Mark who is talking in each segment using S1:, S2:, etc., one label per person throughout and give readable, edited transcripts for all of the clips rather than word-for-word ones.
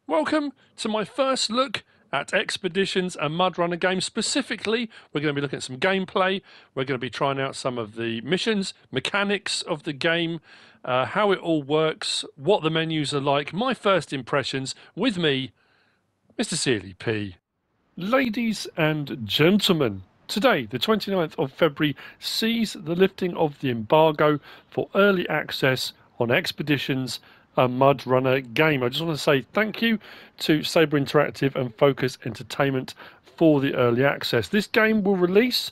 S1: Welcome to my first look at Expeditions and Mudrunner games. Specifically, we're going to be looking at some gameplay. We're going to be trying out some of the missions, mechanics of the game, how it all works, what the menus are like, my first impressions with me, MrSealyp. Ladies and gentlemen, today, the 29th of February, sees the lifting of the embargo for early access on Expeditions, a Mudrunner game. I just want to say thank you to Saber Interactive and Focus Entertainment for the early access. This game will release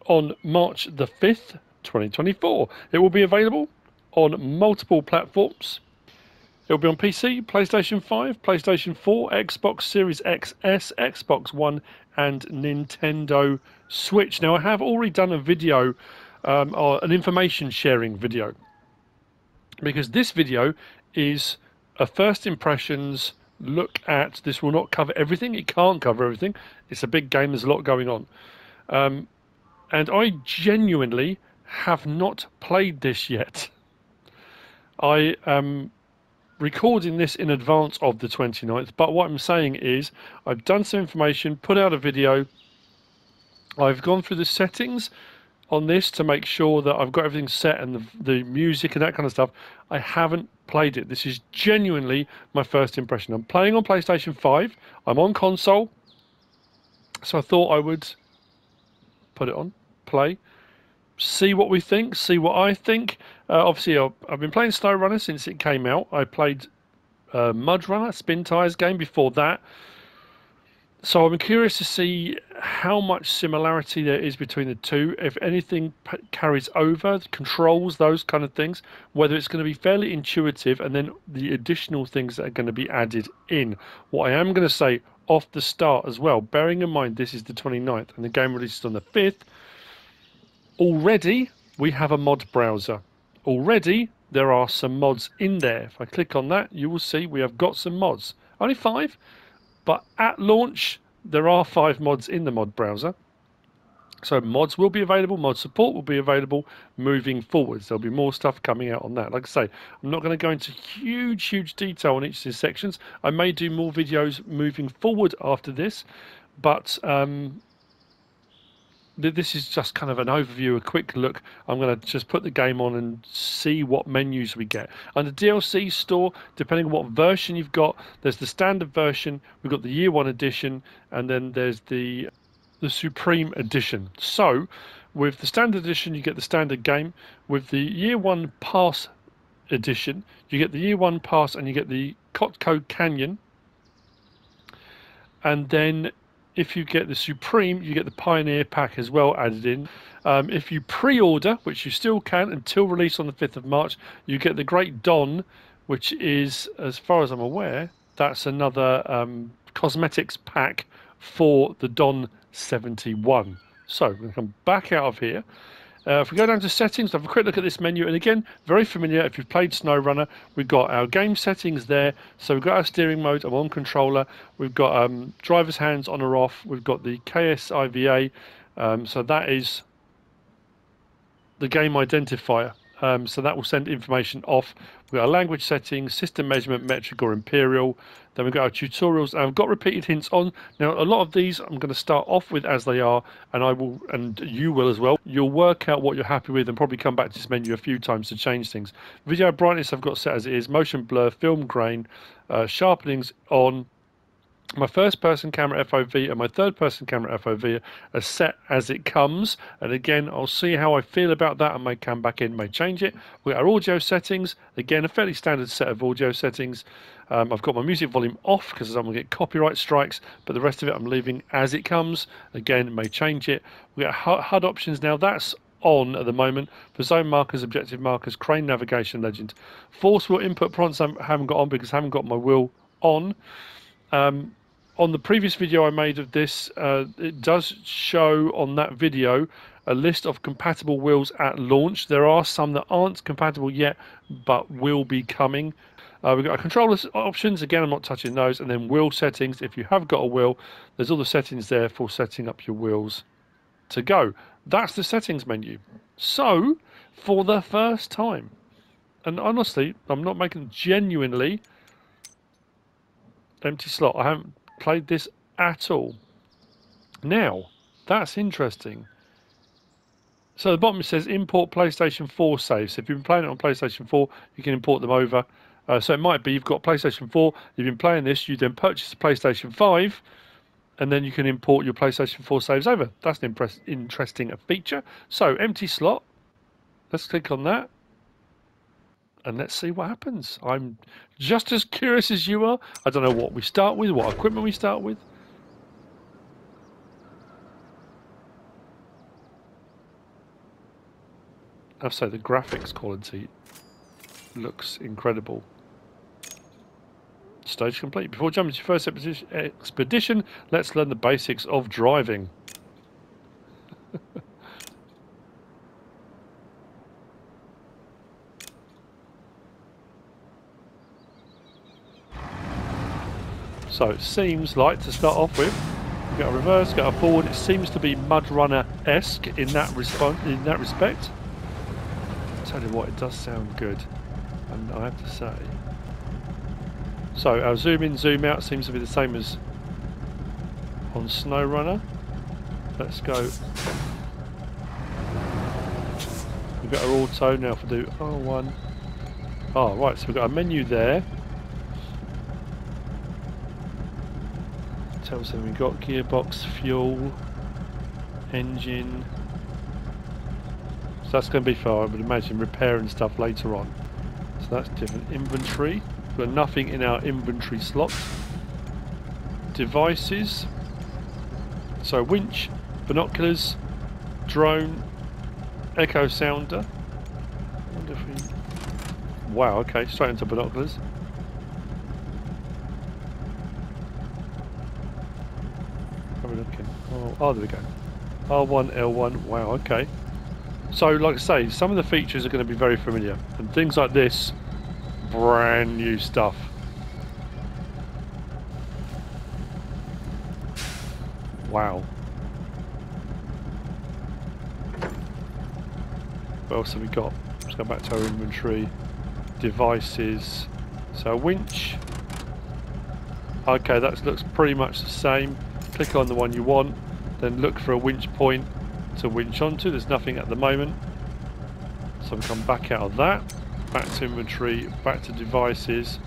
S1: on March the 5th, 2024. It will be available on multiple platforms. It'll be on PC, PlayStation 5, PlayStation 4, Xbox Series XS, Xbox One, and Nintendo Switch. Now, I have already done a video, or an information sharing video, because this video is a first impressions look at. This will not cover everything. It can't cover everything. It's a big game. There's a lot going on. And I genuinely have not played this yet. I am recording this in advance of the 29th, but what I'm saying is I've done some information, put out a video. I've gone through the settings on this to make sure that I've got everything set and the music and that kind of stuff. I haven't played it. This is genuinely my first impression. I'm playing on PlayStation 5. I'm on console. So I thought I would put it on, play, see what we think, see what I think. Obviously, I've been playing SnowRunner since it came out. I played Mudrunner, Spin Tires game before that. So I'm curious to see how much similarity there is between the two, if anything carries over, controls, those kind of things, whether it's going to be fairly intuitive, and then the additional things that are going to be added in. What I am going to say off the start as well, bearing in mind this is the 29th and the game released on the 5th, already we have a mod browser. Already there are some mods in there. If I click on that, you will see we have got some mods. Only 5. But at launch, there are 5 mods in the mod browser. So mods will be available, mod support will be available moving forwards. There'll be more stuff coming out on that. Like I say, I'm not going to go into huge detail on each of these sections. I may do more videos moving forward after this, but this is just kind of an overview, a quick look. I'm going to just put the game on and see what menus we get. Under DLC store, depending on what version you've got, there's the standard version, we've got the year 1 edition, and then there's the Supreme edition. So with the standard edition, you get the standard game. With the year 1 pass edition, you get the year 1 pass and you get the Cotco Canyon. And then if you get the Supreme, you get the Pioneer Pack as well added in. If you pre-order, which you still can until release on the 5th of March, you get the Great Don, which is, as far as I'm aware, that's another cosmetics pack for the Don 71. So we're going to come back out of here. If we go down to settings, have a quick look at this menu. And again, very familiar if you've played SnowRunner. We've got our game settings there. So we've got our steering mode. I'm on controller. We've got driver's hands on or off. We've got the KSIVA. So that is the game identifier. So that will send information off. We've got our language settings, system measurement, metric or imperial. Then we've got our tutorials. And I've got repeated hints on. Now, a lot of these I'm going to start off with as they are, and I will, and you will as well. You'll work out what you're happy with and probably come back to this menu a few times to change things. Video brightness I've got set as it is. Motion blur, film grain, sharpenings on. My first person camera FOV and my third person camera FOV are set as it comes, and again I'll see how I feel about that. I may come back in, may change it. We've got our audio settings, again a fairly standard set of audio settings. I've got my music volume off because I'm going to get copyright strikes, but the rest of it I'm leaving as it comes. Again, may change it. We've got HUD options now, that's on at the moment for zone markers, objective markers, crane navigation, legend. Force wheel input prompts I haven't got on because I haven't got my wheel on. On the previous video I made of this, it does show on that video a list of compatible wheels at launch. There are some that aren't compatible yet, but will be coming. We've got our controller options. Again, I'm not touching those. And then wheel settings. If you have got a wheel, there's all the settings there for setting up your wheels to go. That's the settings menu. So, for the first time, and honestly, I'm not making genuinely, Empty slot. I haven't played this at all. Now, that's interesting. So at the bottom it says import PlayStation 4 saves. So if you've been playing it on PlayStation 4, you can import them over. So it might be you've got PlayStation 4, you've been playing this, you then purchase a PlayStation 5, and then you can import your PlayStation 4 saves over. That's an interesting feature. So empty slot. Let's click on that. And let's see what happens. I'm just as curious as you are. I don't know what we start with, what equipment we start with. I have to say the graphics quality looks incredible. Stage complete. Before jumping to your first expedition, let's learn the basics of driving. So it seems like, to start off with, we've got a reverse, got a forward. It seems to be Mudrunner-esque in that respect. I'll tell you what, it does sound good, and I have to say. So our zoom in, zoom out seems to be the same as on SnowRunner. Let's go. We've got our auto now for do R1. Oh right, so we've got a menu there. Tells them we've got gearbox, fuel, engine. So that's going to be for, I would imagine, repair and stuff later on. So that's different. Inventory. We've got nothing in our inventory slot. Devices. So winch, binoculars, drone, echo sounder. I wonder if we... Wow, okay, straight into binoculars. How are we looking? Oh, there we go. R1, L1, wow, okay. So, like I say, some of the features are going to be very familiar. And things like this, brand new stuff. Wow. What else have we got? Let's go back to our inventory. Devices. So, winch. Okay, that looks pretty much the same. Click on the one you want, then look for a winch point to winch onto. There's nothing at the moment, so we come back out of that, back to inventory, back to devices.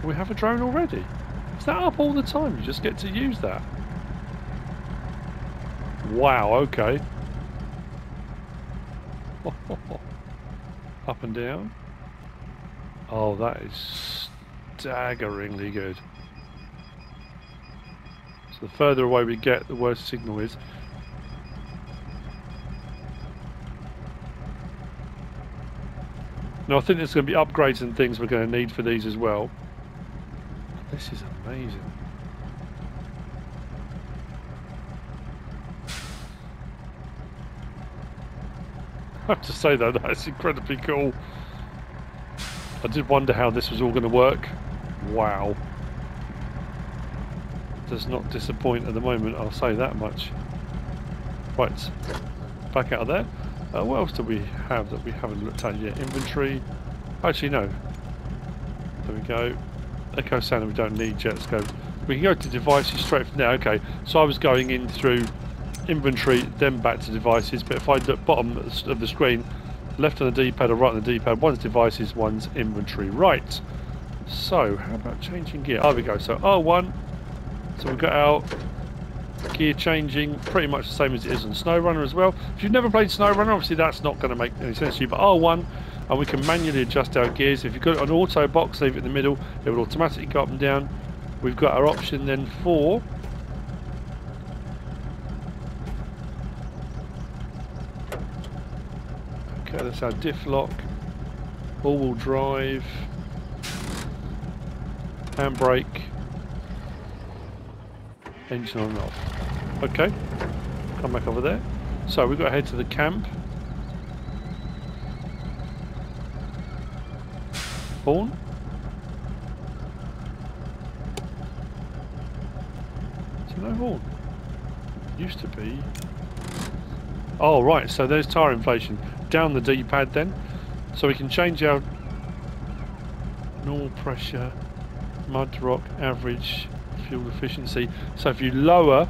S1: We have a drone already. Is that up all the time? You just get to use that? Wow, okay. Up and down. Oh, that is staggeringly good. So the further away we get, the worse the signal is. Now I think there's going to be upgrades and things we're going to need for these as well. This is amazing. I have to say though, that's incredibly cool. I did wonder how this was all going to work. Wow. Does not disappoint at the moment, I'll say that much. Right, back out of there. What else do we have that we haven't looked at yet? Inventory. Actually, no. There we go. Echo sounder we don't need yet. Let's go. We can go to devices straight from there. Okay, so I was going in through inventory, then back to devices. But if I look bottom of the screen, left on the D-pad or right on the D-pad, one's devices, one's inventory. Right. So, how about changing gear? There we go. So R1. So we've got our gear changing, pretty much the same as it is on SnowRunner as well. If you've never played SnowRunner, obviously that's not going to make any sense to you, but R1, and we can manually adjust our gears. If you've got an auto box, leave it in the middle, it will automatically go up and down. We've got our option then for okay, that's our diff lock, all-wheel drive, handbrake, engine on and off. Okay, come back over there. So we've got to head to the camp. Horn. Is there no horn? Used to be. Oh right, so there's tyre inflation. Down the D-pad then. So we can change our normal pressure, mud rock, average fuel efficiency. So if you lower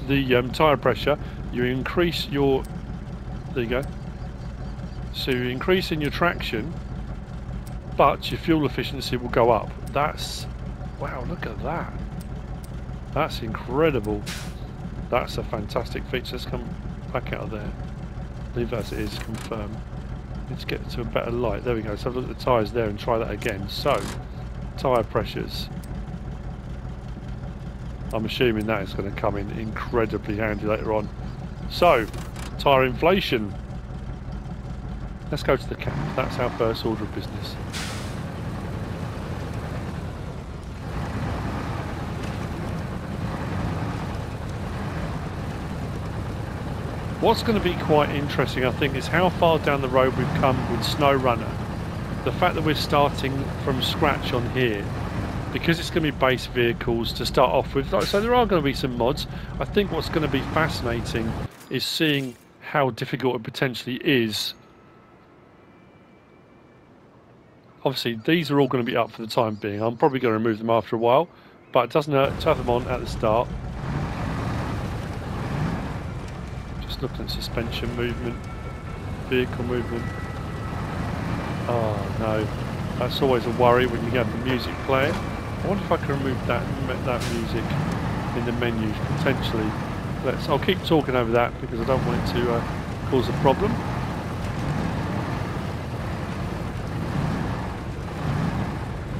S1: the tyre pressure, you increase your, there you go, so you're increasing your traction, but your fuel efficiency will go up. That's, wow, look at that. That's incredible. That's a fantastic feature. Let's come back out of there. Leave that as it is, confirm. Let's get to a better light. There we go. So have a look at the tyres there and try that again. So, tyre pressures. I'm assuming that is going to come in incredibly handy later on. So, tyre inflation. Let's go to the camp. That's our first order of business. What's going to be quite interesting, I think, is how far down the road we've come with SnowRunner. The fact that we're starting from scratch on here, because it's going to be base vehicles to start off with. So there are going to be some mods. I think what's going to be fascinating is seeing how difficult it potentially is. Obviously, these are all going to be up for the time being. I'm probably going to remove them after a while, but it doesn't hurt to have them on at the start. Looking at suspension movement, vehicle movement. Oh no, that's always a worry when you get the music playing. I wonder if I can remove that music in the menus potentially. I'll keep talking over that because I don't want it to cause a problem.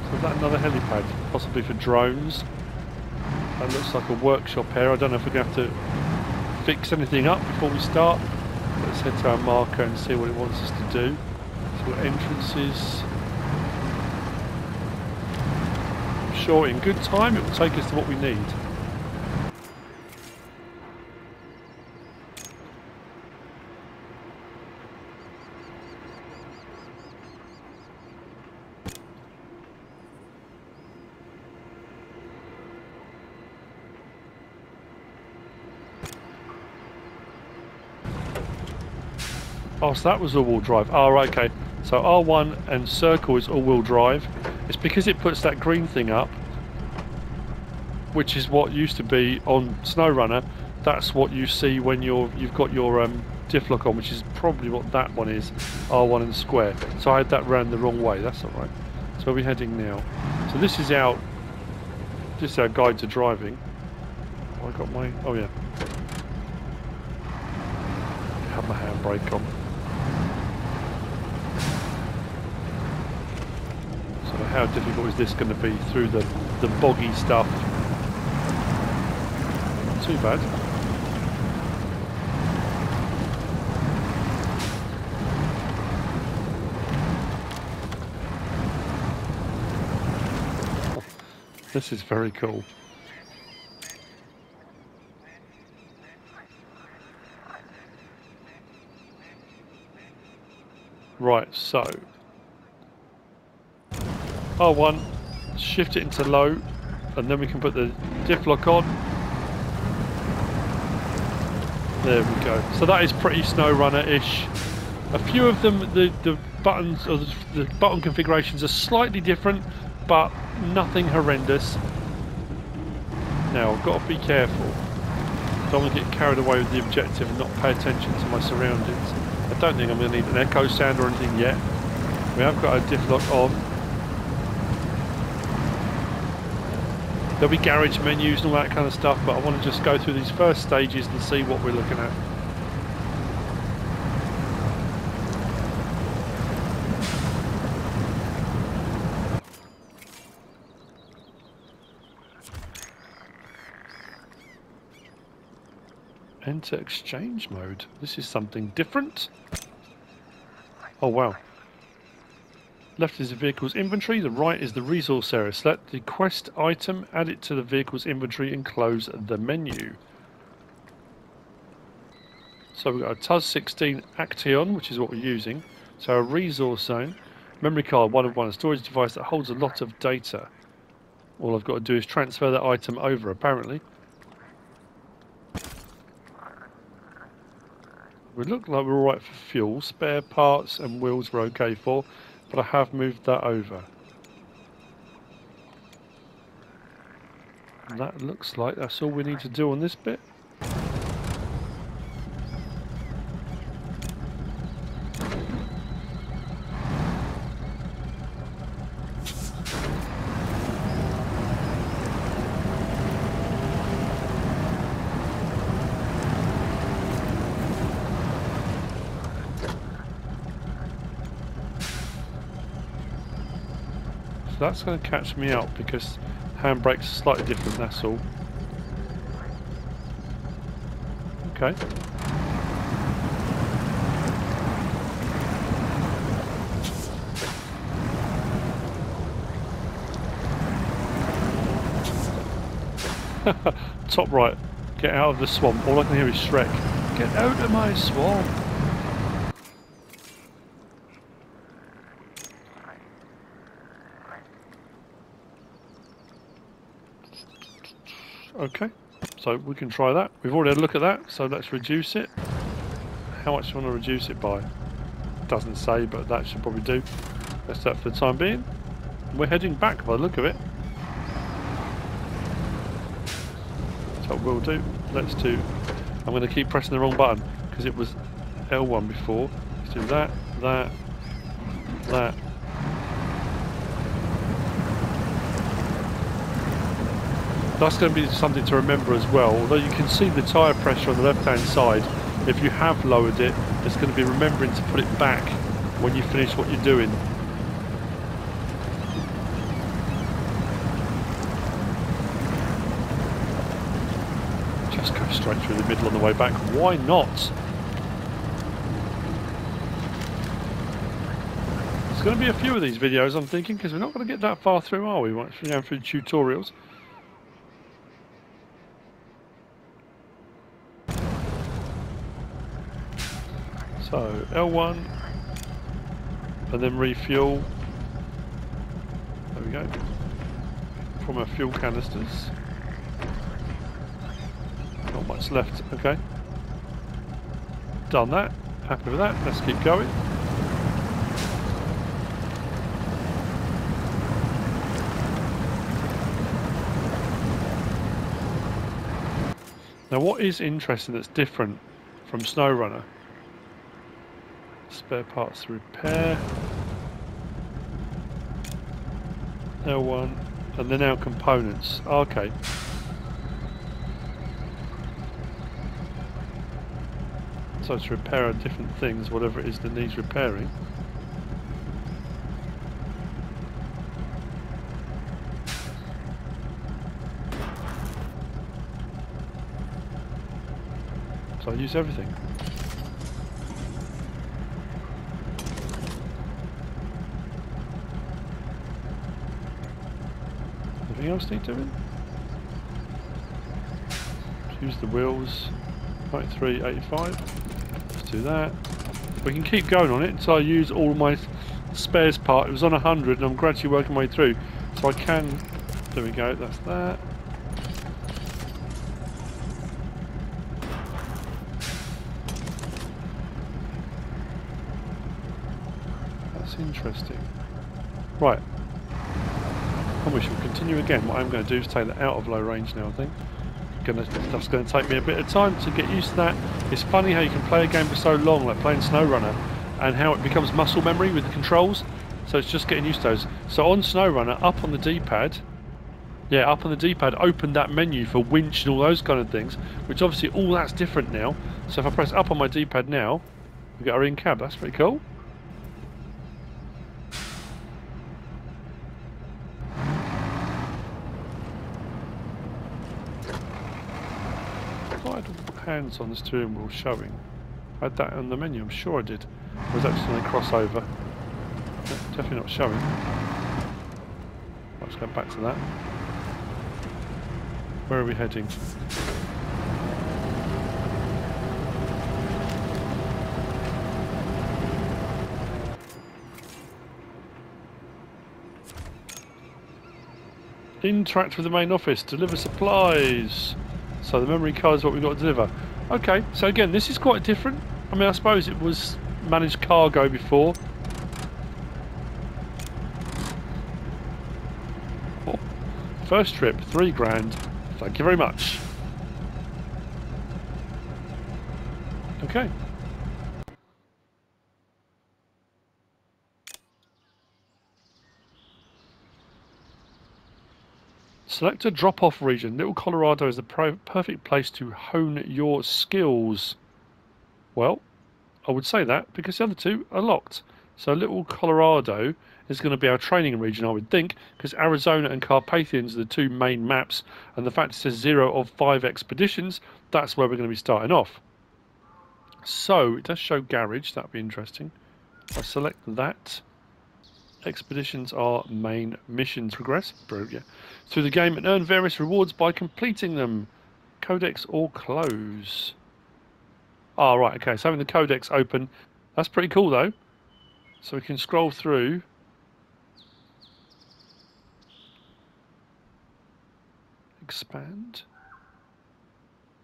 S1: So is that another helipad, possibly for drones? That looks like a workshop here. I don't know if we're going to have to fix anything up before we start. Let's head to our marker and see what it wants us to do. So what entrances. I'm sure in good time it will take us to what we need. Oh, so that was all-wheel drive. Oh, right, okay. So R1 and circle is all-wheel drive. It's because it puts that green thing up, which is what used to be on SnowRunner. That's what you see when you've got your diff lock on, which is probably what that one is, R1 and square. So I had that round the wrong way. That's all right. So where are we heading now? So this is our guide to driving. Oh, I got my, oh yeah. I have my handbrake on. How difficult is this going to be through the boggy stuff? Not too bad. This is very cool. Right, so R1, shift it into low, and then we can put the diff lock on. There we go. So that is pretty SnowRunner-ish. A few of them, the buttons or the button configurations are slightly different, but nothing horrendous. Now I've got to be careful. Don't want to get carried away with the objective and not pay attention to my surroundings. I don't think I'm going to need an echo sound or anything yet. We have got our diff lock on. There'll be garage menus and all that kind of stuff, but I want to just go through these first stages and see what we're looking at. Enter exchange mode. This is something different. Oh wow. Left is the vehicle's inventory, the right is the resource area. Select the quest item, add it to the vehicle's inventory and close the menu. So we've got a TUS-16 Action, which is what we're using. So a resource zone, memory card 1 of 1, a storage device that holds a lot of data. All I've got to do is transfer that item over, apparently. We look like we're alright for fuel. Spare parts and wheels we're okay for, but I have moved that over. That looks like that's all we need to do on this bit. That's going to catch me out because handbrakes are slightly different, that's all. Okay. Top right. Get out of the swamp. All I can hear is Shrek. Get out of my swamp. Okay, so we can try that. We've already had a look at that, so let's reduce it. How much do you want to reduce it by? Doesn't say, but that should probably do. Let's do that for the time being. We're heading back by the look of it. So we'll do. Let's do. I'm going to keep pressing the wrong button because it was L1 before. Let's do that, that, that. That's going to be something to remember as well. Although you can see the tyre pressure on the left hand side, if you have lowered it, it's going to be remembering to put it back when you finish what you're doing. Just go straight through the middle on the way back. Why not? There's going to be a few of these videos, I'm thinking, because we're not going to get that far through, are we? We're actually going through tutorials. So L1 and then refuel. There we go. From our fuel canisters. Not much left. Okay. Done that. Happy with that. Let's keep going. Now what is interesting that's different from SnowRunner? Spare parts to repair. L1 and then our components. Okay. So to repair our different things, whatever it is that needs repairing. So I use everything. Anything else need doing? Use the wheels. 93, 85. Let's do that. We can keep going on it until I use all my spares part. It was on 100 and I'm gradually working my way through. So I can... There we go, that's that. That's interesting. Right. And we shall continue again. What I'm going to do is take that out of low range now, I think. That's going to take me a bit of time to get used to that. It's funny how you can play a game for so long, like playing SnowRunner, and how it becomes muscle memory with the controls. So it's just getting used to those. So on SnowRunner, up on the D-pad, yeah, up on the D-pad, open that menu for winch and all those kind of things, which obviously all that's different now. So if I press up on my D-pad now, we get our in-cab. That's pretty cool. Hands on the steering wheel showing. I had that on the menu, I'm sure I did. Or was that just on a crossover? No, definitely not showing. Let's go back to that. Where are we heading? Interact with the main office, deliver supplies. So the memory card is what we've got to deliver. Okay, so again, this is quite different. I mean, I suppose it was managed cargo before. Oh, first trip, 3 grand. Thank you very much. Okay. Select a drop-off region. Little Colorado is the perfect place to hone your skills. Well, I would say that because the other two are locked. So Little Colorado is going to be our training region, I would think, because Arizona and Carpathians are the two main maps, and the fact it says 0 of 5 expeditions, that's where we're going to be starting off. So it does show garage. That'd be interesting. If I select that, expeditions are main missions. Progress through the game and earn various rewards by completing them. Codex or close. Ah, right, okay, so having the codex open, that's pretty cool though. So we can scroll through. Expand.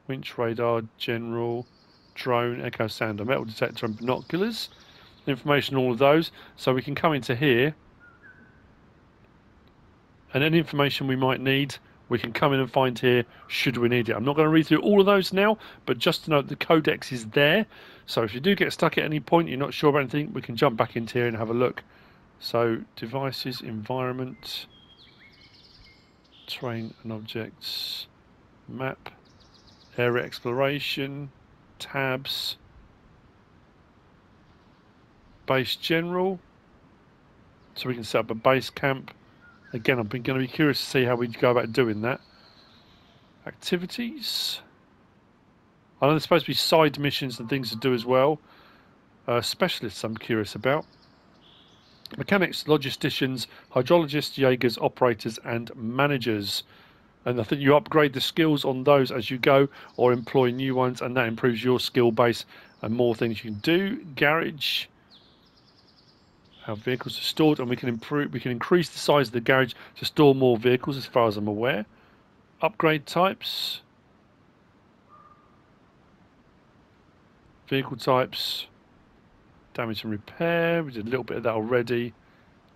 S1: Winch radar, general, drone, echo sounder, metal detector and binoculars. Information on all of those. So we can come into here. And any information we might need, we can come in and find here should we need it. I'm not going to read through all of those now, but just to note the codex is there. So if you do get stuck at any point, you're not sure about anything, we can jump back into here and have a look. So devices, environment, terrain and objects, map, area exploration, tabs, base general. So we can set up a base camp. Again, I'm going to be curious to see how we go about doing that. Activities. I know there's supposed to be side missions and things to do as well. Specialists I'm curious about. Mechanics, logisticians, hydrologists, Jaegers, operators and managers. And I think you upgrade the skills on those as you go or employ new ones, and that improves your skill base and more things you can do. Garage. Our vehicles are stored, and we can increase the size of the garage to store more vehicles as far as I'm aware. Upgrade types. Vehicle types. Damage and repair. We did a little bit of that already.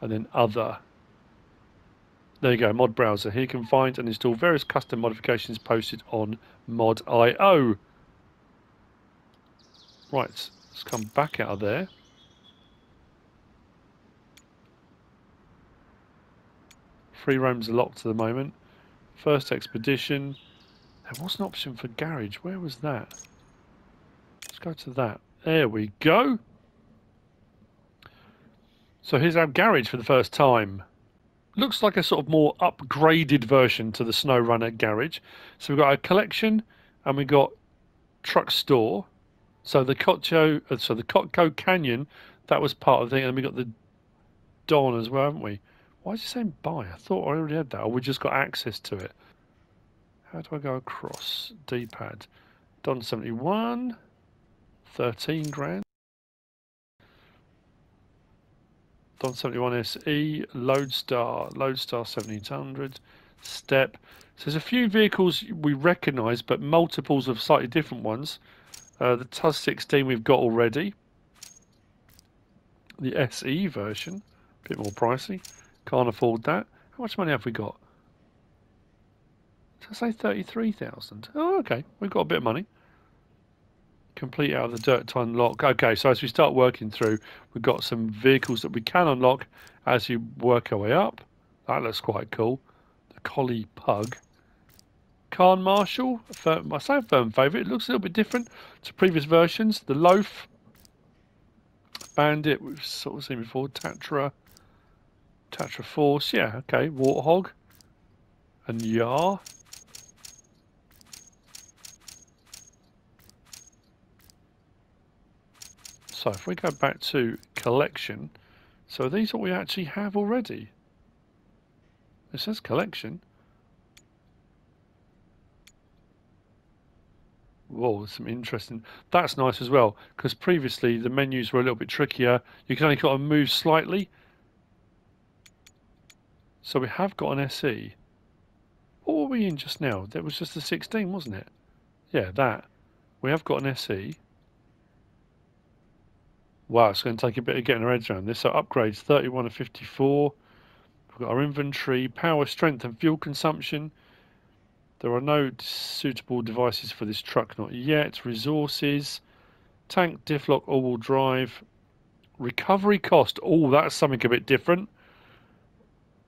S1: And then other. There you go, mod browser. Here you can find and install various custom modifications posted on mod.io. Right, let's come back out of there. Free roams are locked at the moment. First expedition. There was an option for garage. Where was that? Let's go to that. There we go. So here's our garage for the first time. Looks like a sort of more upgraded version to the SnowRunner garage. So we've got a collection and we've got truck store. So the Cotco Canyon, that was part of the thing, and we got the Don as well, haven't we? Why is it saying buy? I thought I already had that, or we just got access to it. How do I go across? D-pad. Don 71, 13 grand. Don 71 SE, Lodestar 1700, Step. So there's a few vehicles we recognise, but multiples of slightly different ones. The TUS 16 we've got already. The SE version, a bit more pricey. Can't afford that. How much money have we got? Did I say 33,000? Oh, okay. We've got a bit of money. Complete out of the dirt to unlock. Okay, so as we start working through, we've got some vehicles that we can unlock as you work our way up. That looks quite cool. The Collie Pug. Khan Marshal, I say a firm favourite. It looks a little bit different to previous versions. The Loaf. Bandit, we've sort of seen before. Tatra Force, yeah, okay. Warthog. And Yar. So if we go back to collection, so these are what we actually have already. It says collection. Whoa, some interesting. That's nice as well, because previously the menus were a little bit trickier. You can only kind of move slightly. So we have got an SE. What were we in just now? That was just the 16, wasn't it? Yeah, that. We have got an SE. Wow, it's going to take a bit of getting our heads around this. So upgrades 31 and 54. We've got our inventory, power, strength and fuel consumption. There are no suitable devices for this truck, not yet. Resources, tank, diff lock, all-wheel drive. Recovery cost. Oh, that's something a bit different.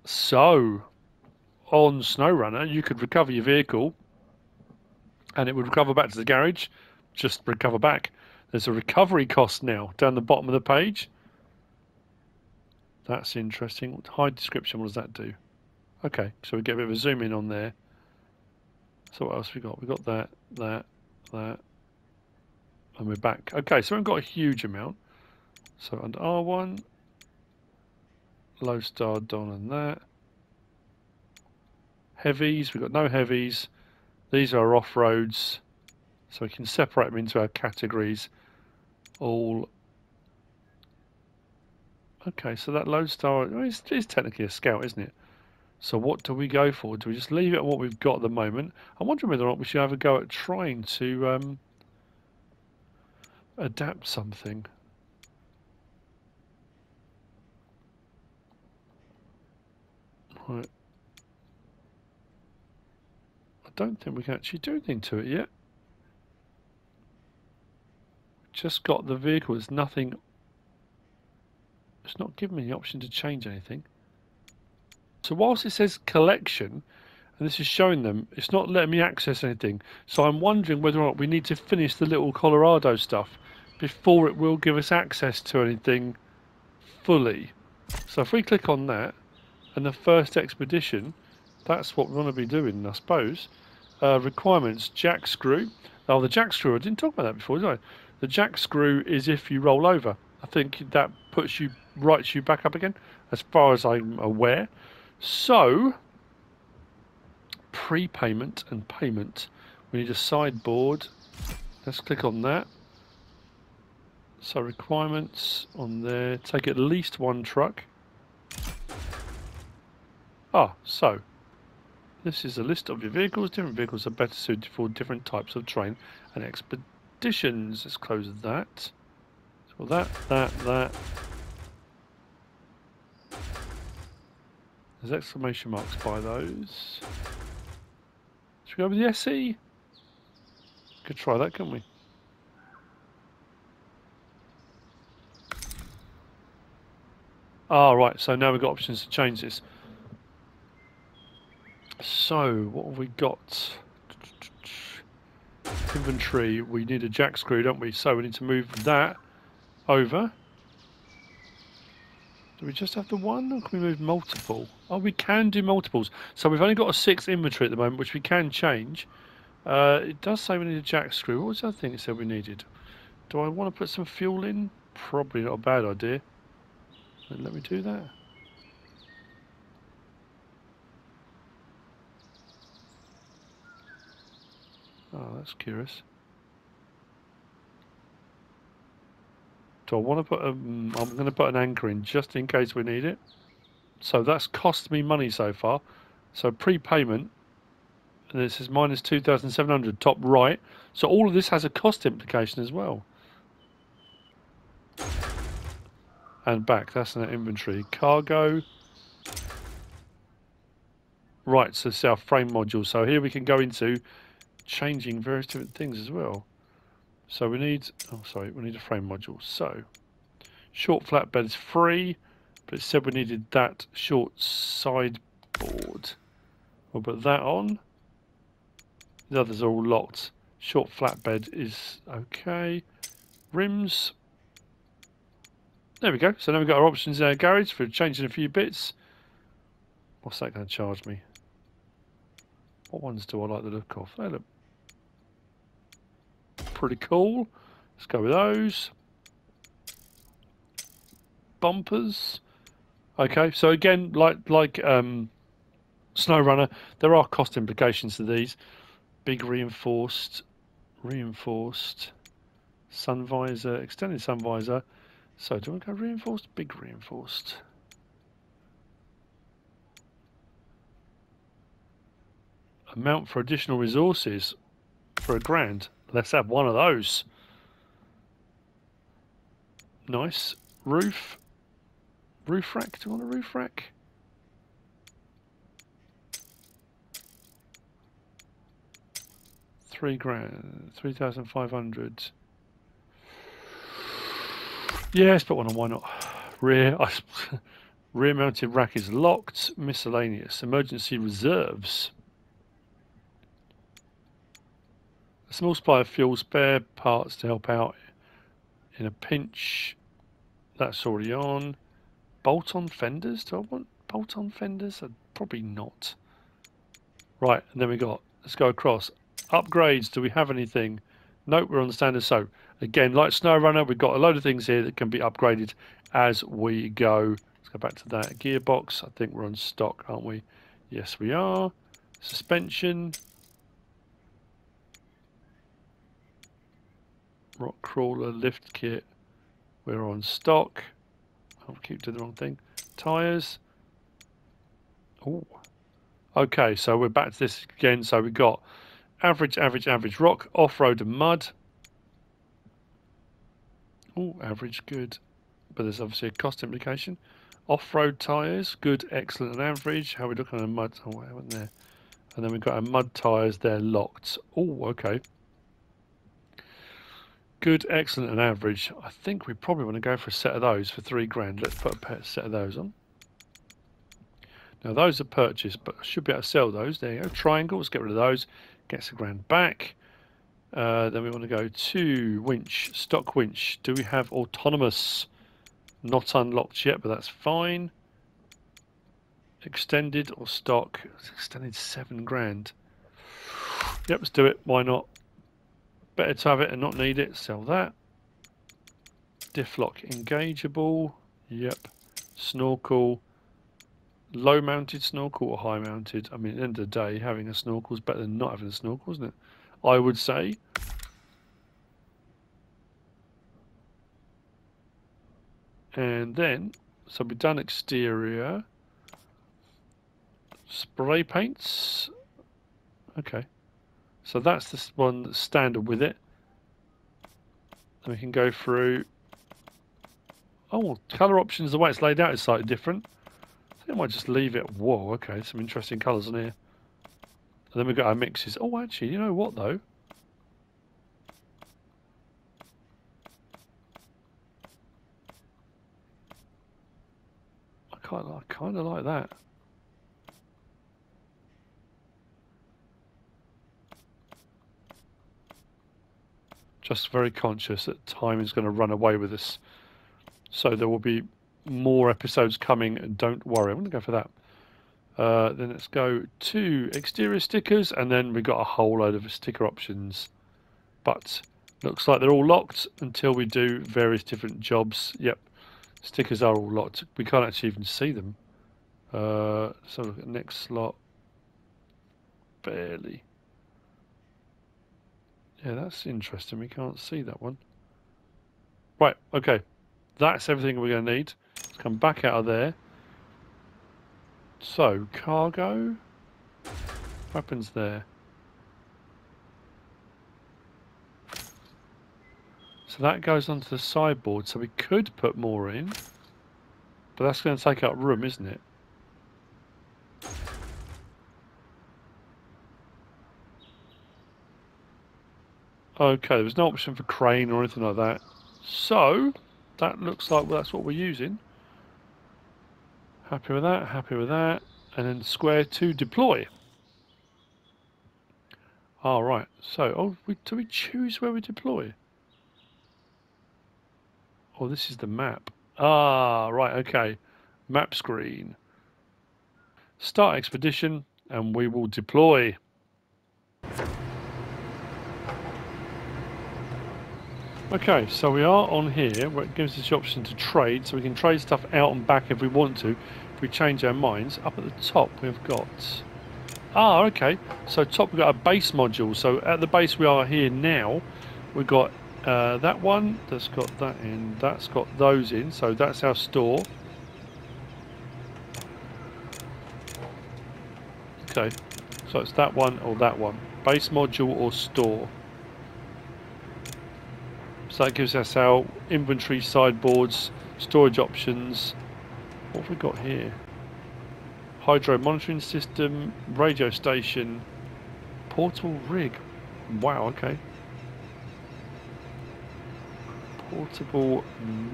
S1: So, on SnowRunner, you could recover your vehicle and it would recover back to the garage. Just recover back. There's a recovery cost now down the bottom of the page. That's interesting. Hide description, what does that do? Okay, so we get a bit of a zoom in on there. So what else we got? We got that, and we're back. Okay, so we haven't got a huge amount. So under R1, low star Don and that. Heavies, we've got no heavies. These are our off-roads. So we can separate them into our categories. All. Okay, so that low star is technically a scout, isn't it? So what do we go for? Do we just leave it at what we've got at the moment? I'm wondering whether or not we should have a go at trying to adapt something. Right. I don't think we can actually do anything to it yet. Just got the vehicle. There's nothing. It's not giving me the option to change anything. So whilst it says collection, and this is showing them, it's not letting me access anything. So I'm wondering whether or not we need to finish the little Colorado stuff before it will give us access to anything fully. So if we click on that, and the first expedition, that's what we want to be doing, I suppose. Requirements, jack screw. Oh, the jack screw, I didn't talk about that before, did I? The jack screw is if you roll over. I think that writes you back up again, as far as I'm aware. So, prepayment and payment. We need a sideboard. Let's click on that. So requirements on there. Take at least one truck. So this is a list of your vehicles. Different vehicles are better suited for different types of terrain and expeditions. Let's close that. So that. There's exclamation marks by those. Should we go with the SE? Could try that, couldn't we? Right, so now we've got options to change this. So, what have we got? Inventory, we need a jack screw, don't we? So we need to move that over. Do we just have the one, or can we move multiple? Oh, we can do multiples. So we've only got a 6 inventory at the moment, which we can change. It does say we need a jack screw. What was the other thing it said we needed? Do I want to put some fuel in? Probably not a bad idea. Let me do that. Oh, that's curious. Do I want to put I'm going to put an anchor in just in case we need it. So that's cost me money so far. So prepayment, and this is minus 2,700 top right. So all of this has a cost implication as well. And back, that's an inventory. Cargo. Right, so it's our frame module. So here we can go into changing various different things as well. So we need, we need a frame module. So short flatbed is free, but it said we needed that short sideboard. We'll put that on. The others are all locked. Short flatbed is okay. Rims. There we go. So now we've got our options in our garage for changing a few bits. What's that going to charge me? What ones do I like the look of? They look pretty cool. Let's go with those. Bumpers. Okay, so again, like SnowRunner, there are cost implications to these. Big reinforced, sun visor, extended sun visor. So do I go reinforced? Big reinforced. Amount for additional resources for £1,000. Let's have one of those. Nice. Roof rack. Do you want a roof rack? 3 grand, 3,500. Yeah, let's put one on. Why not? Rear mounted rack is locked. Miscellaneous. Emergency reserves. A small supply of fuel, spare parts to help out in a pinch. That's already on. Bolt-on fenders? Do I want bolt-on fenders? Probably not. Right, and then we got, let's go across. Upgrades, do we have anything? Nope, we're on the standard. So, again, like SnowRunner, we've got a load of things here that can be upgraded as we go. Let's go back to that. Gearbox, I think we're on stock, aren't we? Yes, we are. Suspension. Rock crawler, lift kit. We're on stock. I'll keep doing the wrong thing. Tyres. Oh. Okay, so we're back to this again. So we've got average rock, off-road and mud. Oh, average, good. But there's obviously a cost implication. Off-road tyres, good, excellent and average. How are we looking at mud? Oh, I went there. And then we've got our mud tyres, they're locked. Oh, okay. Good, excellent and average. I think we probably want to go for a set of those for 3 grand. Let's put a set of those on. Now those are purchased, but I should be able to sell those. There you go. Triangle, let's get rid of those. Gets a grand back. Then we want to go to winch, stock winch. Do we have autonomous? Not unlocked yet, but that's fine. Extended or stock? It's extended 7 grand. Yep, let's do it. Why not? Better to have it and not need it. Sell that. Diff lock engageable. Yep. Snorkel. Low mounted snorkel or high mounted? I mean, at the end of the day, having a snorkel is better than not having a snorkel, isn't it? I would say. And then, so we've done exterior. Spray paints. Okay. So that's the one that's standard with it. And we can go through. Oh, colour options, the way it's laid out is slightly different. I think I might just leave it. Whoa, okay, some interesting colours on here. And then we've got our mixes. Oh, actually, you know what though? I kind of like that. Just very conscious that time is going to run away with us. So there will be more episodes coming, and don't worry, I'm going to go for that. Then let's go to exterior stickers, and then we've got a whole load of sticker options. But looks like they're all locked until we do various different jobs. Yep, stickers are all locked. We can't actually even see them. So look at next slot. Barely. Yeah, that's interesting. We can't see that one. Right, okay. That's everything we're going to need. Let's come back out of there. So, cargo. Weapons there. So that goes onto the sideboard. So we could put more in. But that's going to take up room, isn't it? Okay, there's no option for crane or anything like that. So, that looks like that's what we're using. Happy with that, happy with that. And then square to deploy. Alright, so, do we choose where we deploy? Oh, this is the map. Ah, right, okay. Map screen. Start expedition, and we will deploy. Okay, so we are on here where it gives us the option to trade, so we can trade stuff out and back if we want to, if we change our minds. Up at the top we've got... Ah, okay. So top we've got a base module. So at the base we are here now, we've got that one, that's got that in, that's got those in, so that's our store. Okay, so it's that one or that one. Base module or store. So that gives us our inventory sideboards, storage options. What have we got here? Hydro monitoring system, radio station, portable rig. Wow, okay. Portable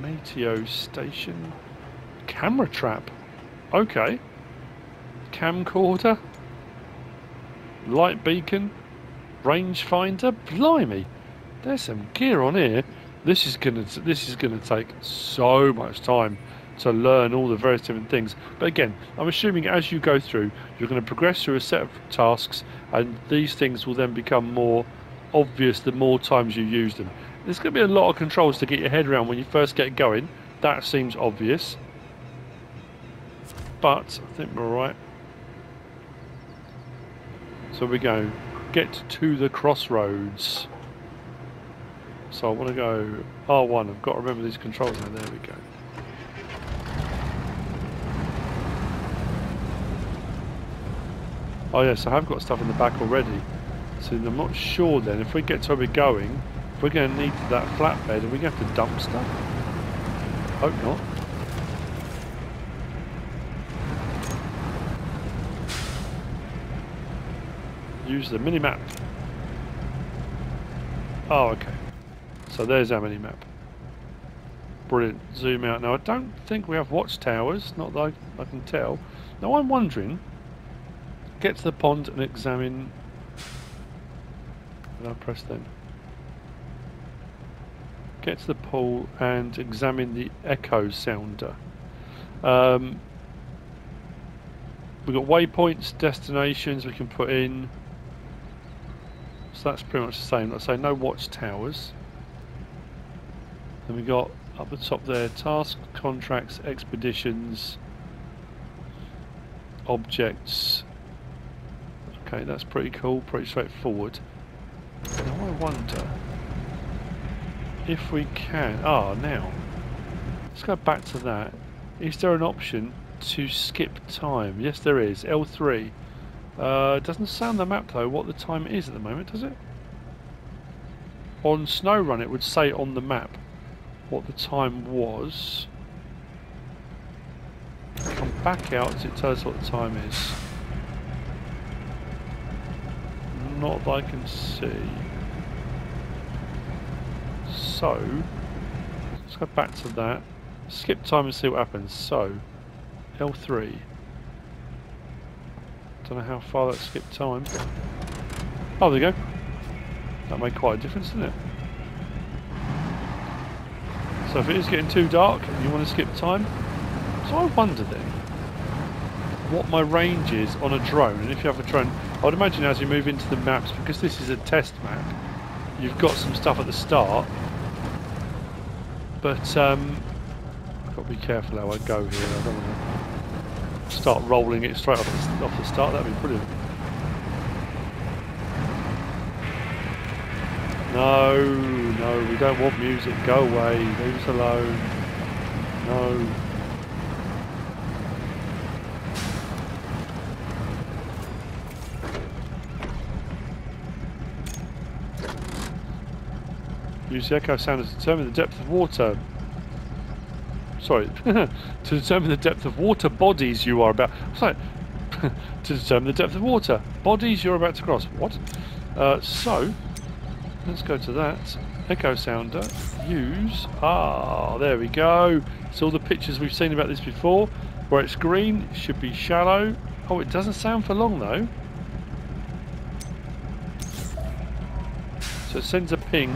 S1: meteo station. Camera trap. Okay. Camcorder. Light beacon. Rangefinder. Blimey. There's some gear on here. This is gonna take so much time to learn all the various different things. But again, I'm assuming as you go through, you're going to progress through a set of tasks, and these things will then become more obvious the more times you use them. There's going to be a lot of controls to get your head around when you first get going. That seems obvious, but I think we're right. So we go, get to the crossroads. So I want to go R1. I've got to remember these controls now. There we go. Oh yes, I have got stuff in the back already. So I'm not sure then, if we get to where we're going, we're going to need that flatbed and we're going to have to dump stuff. Hope not. Use the mini-map. Oh, okay. So there's our mini-map. Brilliant. Zoom out. Now, I don't think we have watchtowers, not that I can tell. Now, I'm wondering, get to the pond and examine... Did I press them? Get to the pool and examine the echo sounder. We've got waypoints, destinations we can put in. So that's pretty much the same. Let's say no watchtowers. Then we got up the top there, tasks, contracts, expeditions, objects. Okay, that's pretty cool, pretty straightforward. Now I wonder if we can... now. Let's go back to that. Is there an option to skip time? Yes, there is. L3. It doesn't say on the map, though, what the time is at the moment, does it? On SnowRun, it would say on the map what the time was. Come back out, does it tell us what the time is? Not that I can see. So, let's go back to that. Skip time and see what happens. So, L3. Don't know how far that skipped time. Oh, there you go. That made quite a difference, didn't it? So if it is getting too dark and you want to skip time, so I wonder then what my range is on a drone. And if you have a drone, I would imagine as you move into the maps, because this is a test map, you've got some stuff at the start. But I've got to be careful how I go here. I don't want to start rolling it straight off the start. That'd be brilliant. No, we don't want music. Go away. Leave us alone. No. Use the echo sounder to determine the depth of water. Sorry, to determine the depth of water bodies you are about. Sorry, to determine the depth of water bodies you're about to cross. What? So, let's go to that. Echo sounder. Use. There we go. It's all the pictures we've seen about this before. Where it's green, it should be shallow. Oh, it doesn't sound for long though. So it sends a ping.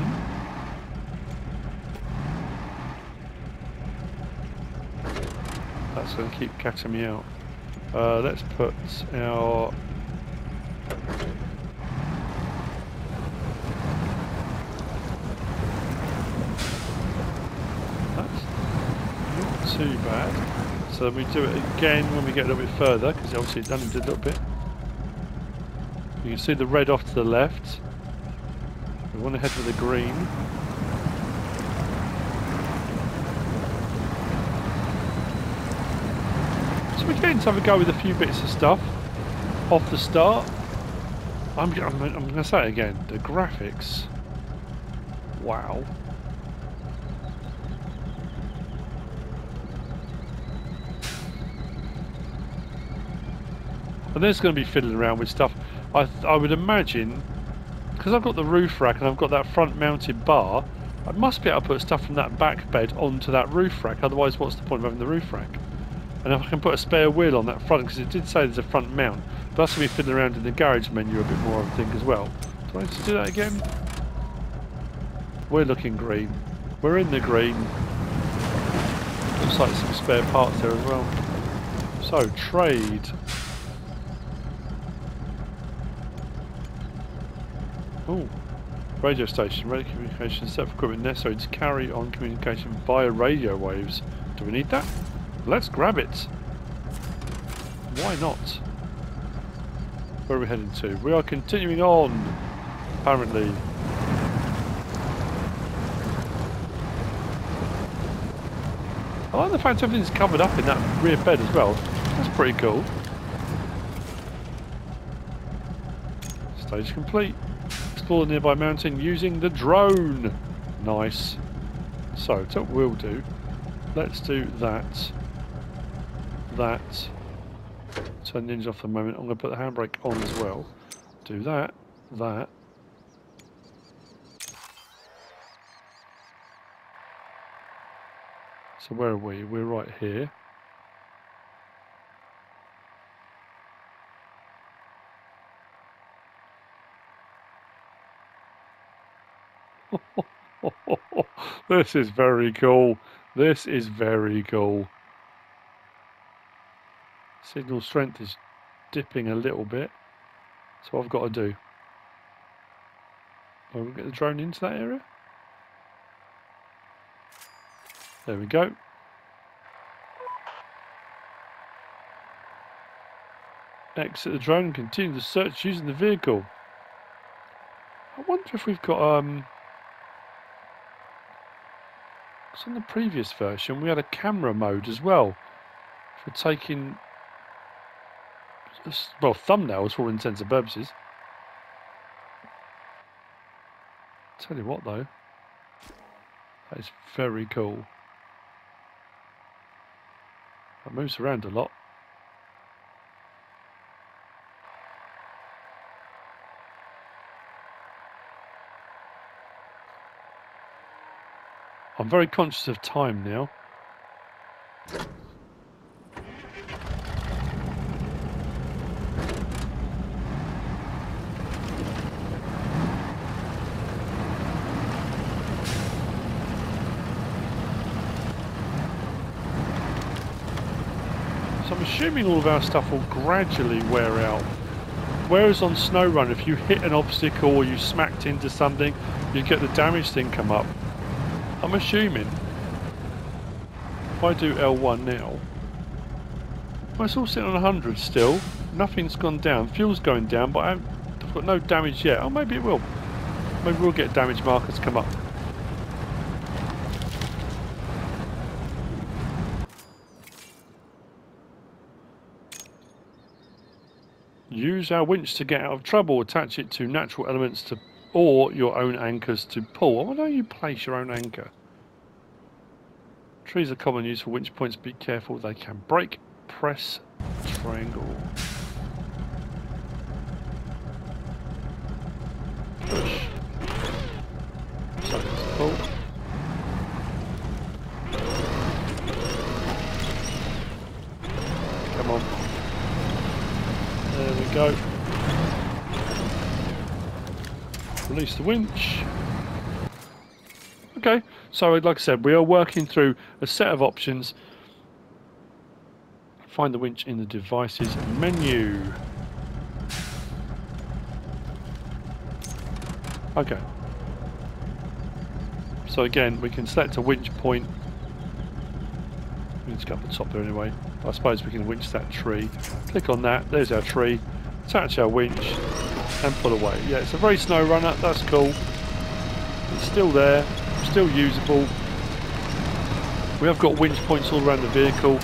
S1: That's going to keep catching me out. Let's put our... That's not too bad. So we do it again when we get a little bit further, because obviously it only did a little bit. You can see the red off to the left. We want to head for the green. So we're getting to have a go with a few bits of stuff off the start. I'm going to say it again. The graphics. Wow. And there's going to be fiddling around with stuff. I would imagine, because I've got the roof rack and I've got that front mounted bar, I must be able to put stuff from that back bed onto that roof rack, otherwise what's the point of having the roof rack? And if I can put a spare wheel on that front, because it did say there's a front mount, but that's going to be fiddling around in the garage menu a bit more, I think, as well. Do I need to do that again? We're looking green. We're in the green. Looks like some spare parts there as well. So, trade. Oh, radio station. Radio communication set for equipment necessary to carry on communication via radio waves. Do we need that? Let's grab it. Why not? Where are we heading to? We are continuing on, apparently. I like the fact everything's covered up in that rear bed as well. That's pretty cool. Stage complete. Explore the nearby mountain using the drone. Nice. So, that's what we'll do. Let's do that. That. Turn the engine off for a moment. I'm going to put the handbrake on as well. Do that. That. So where are we? We're right here. This is very cool. This is very cool. Signal strength is dipping a little bit. So what I've got to do. Oh, we'll get the drone into that area. There we go. Exit the drone and continue the search using the vehicle. I wonder if we've got because on the previous version we had a camera mode as well for taking, well, thumbnails for all intents and purposes. Tell you what though, that is very cool. That moves around a lot. I'm very conscious of time now. So I'm assuming all of our stuff will gradually wear out. Whereas on SnowRun, if you hit an obstacle or you smacked into something, you get the damage thing come up. I'm assuming if I do L1 now, well, it's all sitting on 100 still. Nothing's gone down. Fuel's going down, but I've got no damage yet. Oh, maybe it will. Maybe we'll get damage markers come up. Use our winch to get out of trouble. Attach it to natural elements to, or your own anchors to pull. I wonder how you place your own anchor. Trees are common use for winch points. Be careful, they can break. Press triangle. Push. So let's pull. Come on. There we go. Release the winch. Okay, so like I said, we are working through a set of options. Find the winch in the devices menu. Okay. So again, we can select a winch point. We need to go up the top there anyway. I suppose we can winch that tree. Click on that, there's our tree. Attach our winch and pull away. Yeah, it's a very SnowRunner, that's cool. It's still there, still usable. We have got winch points all around the vehicle,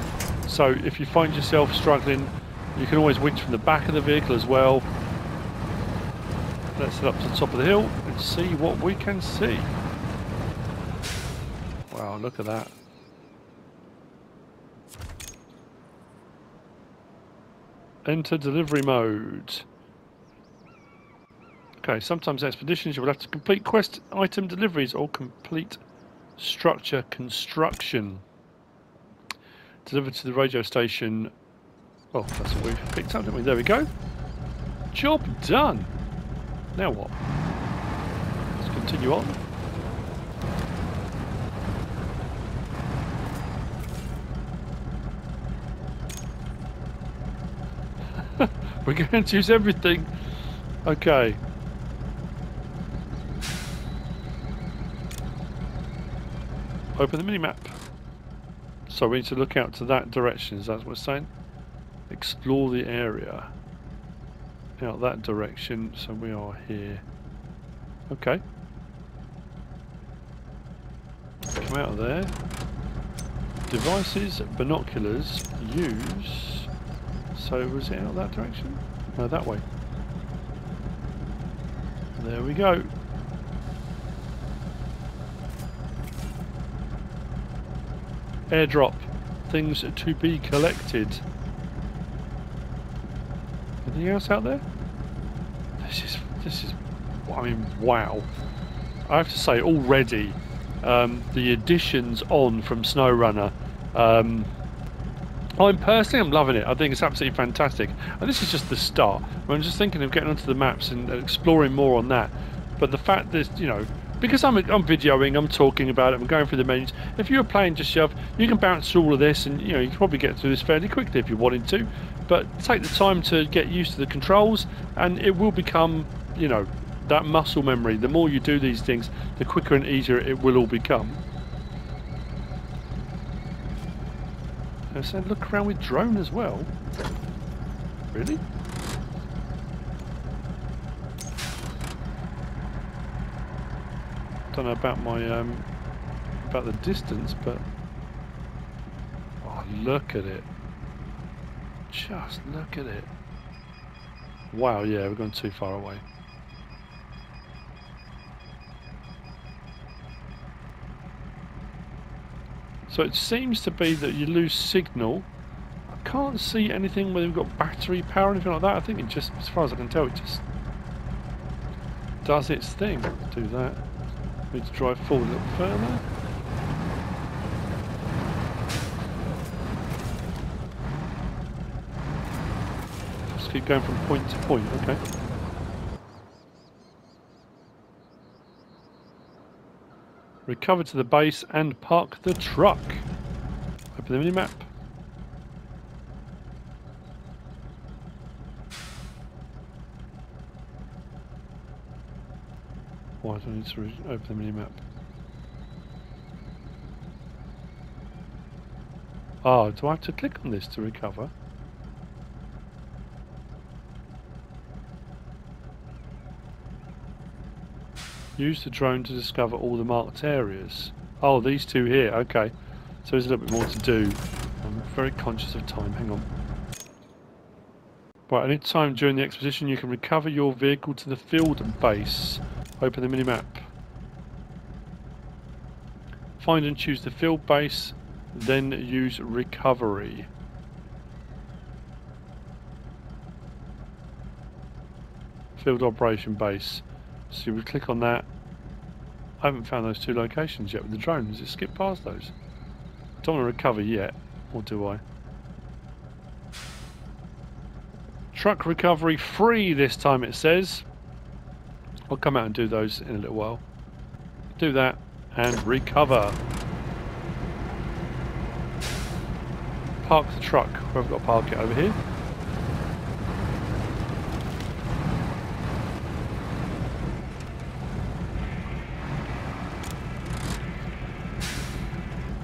S1: so if you find yourself struggling, you can always winch from the back of the vehicle as well. Let's head up to the top of the hill and see what we can see. Wow, look at that. Enter delivery mode. Okay, sometimes expeditions you will have to complete quest item deliveries or complete structure construction. Delivered to the radio station. Oh, that's what we've picked up, didn't we? There we go. Job done. Now what? Let's continue on. We're going to use everything. Okay. Open the minimap. So we need to look out to that direction, is that what we're saying? Explore the area. Out that direction, so we are here. Okay. Come out of there. Devices, binoculars, use... So was it out that direction? No, that way. There we go. Airdrop. Things to be collected. Anything else out there? This is I mean, wow. I have to say already the additions on from SnowRunner, I'm loving it. I think it's absolutely fantastic. And this is just the start. I'm just thinking of getting onto the maps and exploring more on that. But the fact that, you know, because I'm videoing, I'm talking about it, I'm going through the menus. If you were playing just yourself, you can bounce through all of this and, you know, you can probably get through this fairly quickly if you wanted to. But take the time to get used to the controls and it will become, you know, that muscle memory. The more you do these things, the quicker and easier it will all become. I said look around with drone as well. Really? Don't know about my about the distance, but oh, look at it! Just look at it! Wow, yeah, we're going too far away. So it seems to be that you lose signal. I can't see anything where we've got battery power or anything like that. I think it just, as far as I can tell, it just does its thing. Let's do that. Need to drive forward a little further. Just keep going from point to point, okay. Recover to the base and park the truck. Open the mini-map. Why do I need to open the mini-map? Oh, do I have to click on this to recover? Use the drone to discover all the marked areas. Oh, these two here, okay. So there's a little bit more to do. I'm very conscious of time, hang on. Right, any time during the expedition you can recover your vehicle to the field base. Open the minimap. Find and choose the field base, then use recovery. Field operation base. So we click on that. I haven't found those two locations yet with the drone. Does it skip past those? I don't want to recover yet, or do I? Truck recovery free this time it says. I'll come out and do those in a little while. Do that and recover. Park the truck. Where have I got to park it? Over here.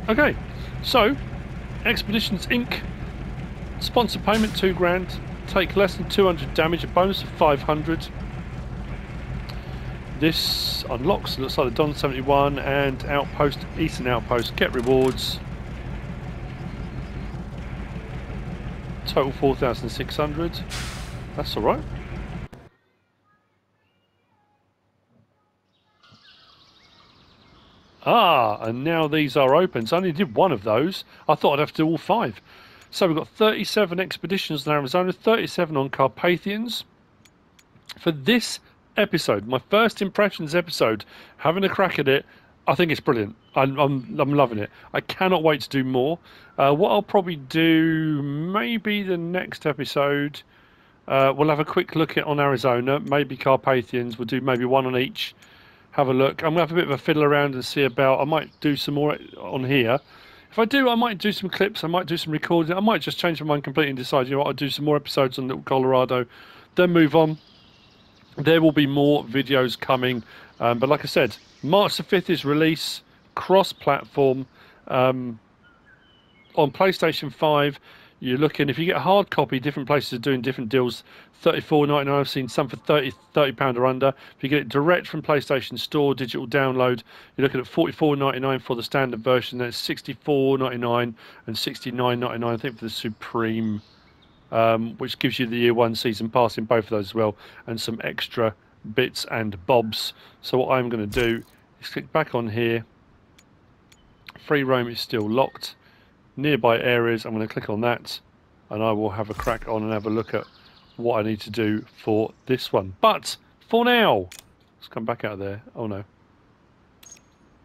S1: Okay, so Expeditions Inc. Sponsor payment £2,000. Take less than 200 damage. A bonus of 500. This unlocks, looks like the Don 71 and Outpost, Eastern Outpost. Get rewards. Total 4,600. That's alright. Ah, and now these are open. So I only did one of those. I thought I'd have to do all 5. So we've got 37 expeditions in Arizona, 37 on Carpathians. For this episode, my first impressions episode, having a crack at it. I think it's brilliant. I'm loving it. I cannot wait to do more. What I'll probably do, maybe the next episode, we'll have a quick look at on Arizona, maybe Carpathians. We'll do maybe one on each. Have a look. I'm gonna have a bit of a fiddle around and see about. I might do some more on here. If I do, I might do some clips. I might do some recording. I might just change my mind completely and decide, you know what, I'll do some more episodes on Little Colorado, then move on. There will be more videos coming, but like I said, March the 5th is release, cross-platform, on PlayStation 5. You're looking, if you get a hard copy, different places are doing different deals. $34.99. I've seen some for £30 or under. If you get it direct from PlayStation Store, digital download, you're looking at $44.99 for the standard version. Then it's $64.99 and $69.99, I think, for the Supreme, which gives you the year one season pass in both of those as well, and some extra bits and bobs. So what I'm going to do is click back on here. Free roam is still locked. Nearby areas, I'm going to click on that, and I will have a crack on and have a look at what I need to do for this one. But for now, let's come back out of there. Oh no,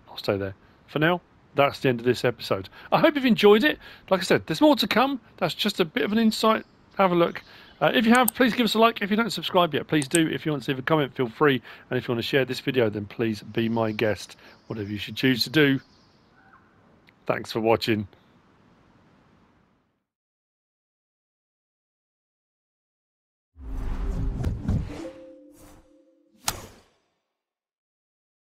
S1: I'll stay there. For now, that's the end of this episode. I hope you've enjoyed it. Like I said, there's more to come. That's just a bit of an insight. Have a look. If you have, please give us a like. If you don't subscribe yet, please do. If you want to leave a comment, feel free. And if you want to share this video, then please be my guest. Whatever you should choose to do. Thanks for watching.